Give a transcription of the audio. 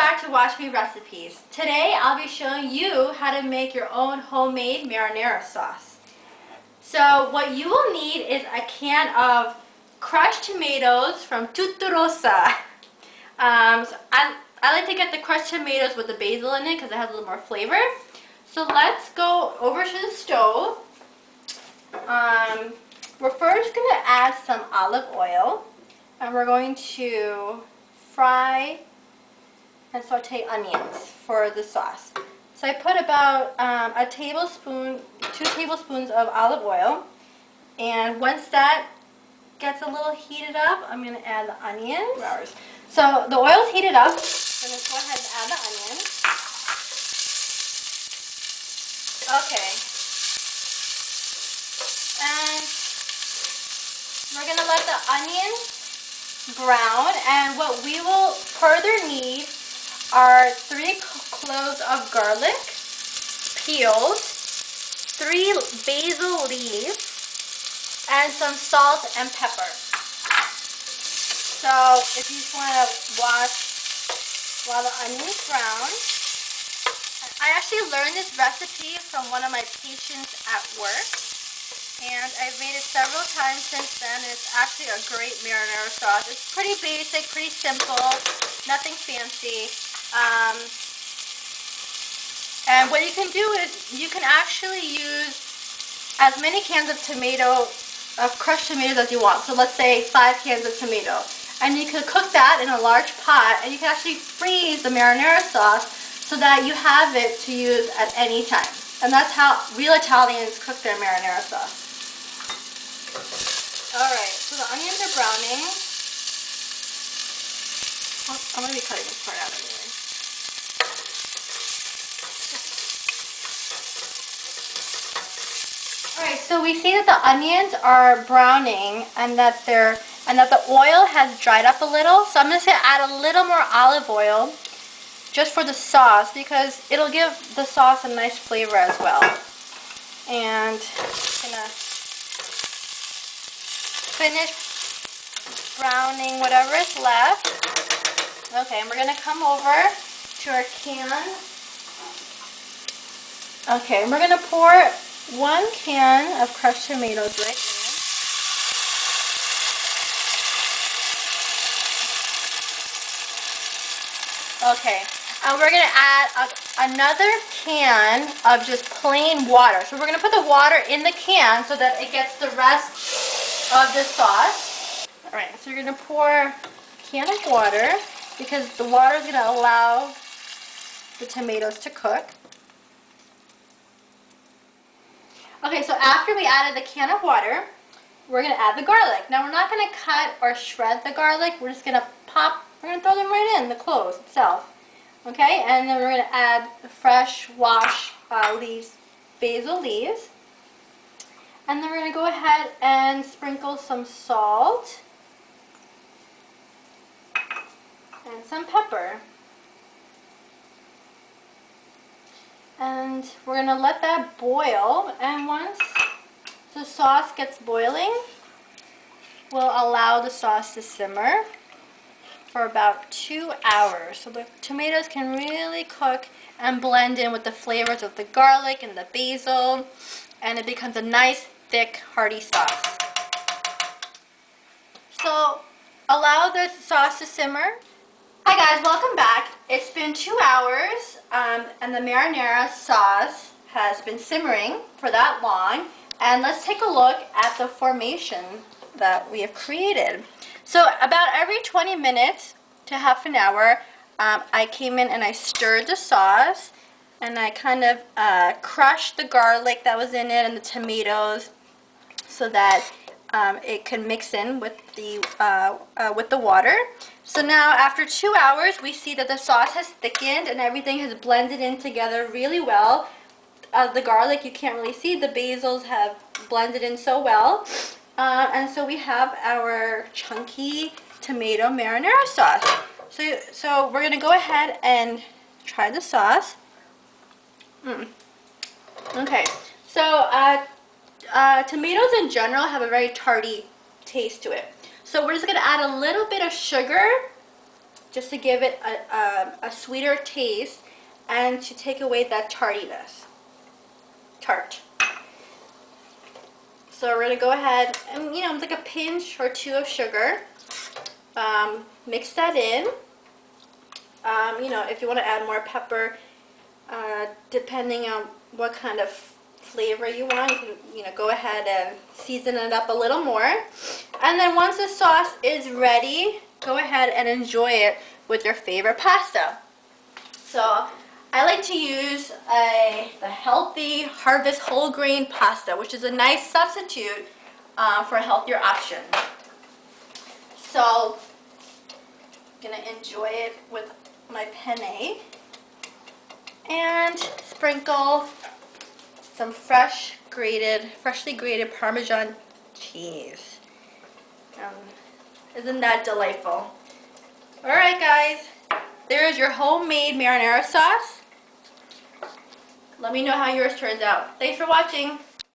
back to Watch Me Recipes. Today I'll be showing you how to make your own homemade marinara sauce. So what you will need is a can of crushed tomatoes from Tutturosa. So I like to get the crushed tomatoes with the basil in it because it has a little more flavor. So let's go over to the stove. We're first going to add some olive oil, and we're going to fry and saute onions for the sauce. So I put about a tablespoon, 2 tablespoons of olive oil, and once that gets a little heated up, I'm going to add the onions. So the oil's heated up, I'm going to go ahead and add the onions. Okay. And we're going to let the onions brown, and what we will further need are 3 cloves of garlic, peeled, 3 basil leaves, and some salt and pepper. So if you just want to watch while the onions brown. I actually learned this recipe from one of my patients at work, and I've made it several times since then, and it's actually a great marinara sauce. It's pretty basic, pretty simple, nothing fancy. And what you can do is you can actually use as many cans of crushed tomatoes as you want. So let's say 5 cans of tomato. And you can cook that in a large pot, and you can actually freeze the marinara sauce so that you have it to use at any time. And that's how real Italians cook their marinara sauce. Alright, so the onions are browning. I'm going to be cutting this part out anyway. Alright, so we see that the onions are browning and that the oil has dried up a little. So I'm just going to add a little more olive oil just for the sauce, because it'll give the sauce a nice flavor as well. And I'm going to finish browning whatever is left. Okay, and we're going to come over to our can. Okay, and we're going to pour 1 can of crushed tomatoes right in. Okay, and we're going to add another can of just plain water. So we're going to put the water in the can so that it gets the rest of the sauce. Alright, so you're going to pour a can of water because the water is going to allow the tomatoes to cook. Okay, so after we added the can of water, we're going to add the garlic. Now we're not going to cut or shred the garlic, we're just going to we're going to throw them right in the cloves itself. Okay, and then we're going to add the fresh washed basil leaves. And then we're going to go ahead and sprinkle some salt and some pepper. And we're going to let that boil, and once the sauce gets boiling, we'll allow the sauce to simmer for about 2 hours. So the tomatoes can really cook and blend in with the flavors of the garlic and the basil, and it becomes a nice, thick, hearty sauce. So allow the sauce to simmer. Hi guys, welcome back. It's been 2 hours and the marinara sauce has been simmering for that long, and let's take a look at the formation that we have created. So about every 20 minutes to half an hour, I came in and I stirred the sauce, and I kind of crushed the garlic that was in it and the tomatoes so that it can mix in with the water. So now after 2 hours, we see that the sauce has thickened and everything has blended in together really well. The garlic you can't really see, the basils have blended in so well. And so we have our chunky tomato marinara sauce. So we're going to go ahead and try the sauce. Okay, so tomatoes in general have a very tarty taste to it. So we're just going to add a little bit of sugar just to give it a sweeter taste and to take away that tart. So we're going to go ahead and, like a pinch or two of sugar. Mix that in. If you want to add more pepper, depending on what kind of flavor you want, you can, go ahead and season it up a little more. And then once the sauce is ready, go ahead and enjoy it with your favorite pasta. So I like to use the healthy Harvest whole grain pasta, which is a nice substitute for a healthier option. So I'm going to enjoy it with my penne and sprinkle some freshly grated Parmesan cheese. Isn't that delightful? Alright guys, there is your homemade marinara sauce. Let me know how yours turns out. Thanks for watching.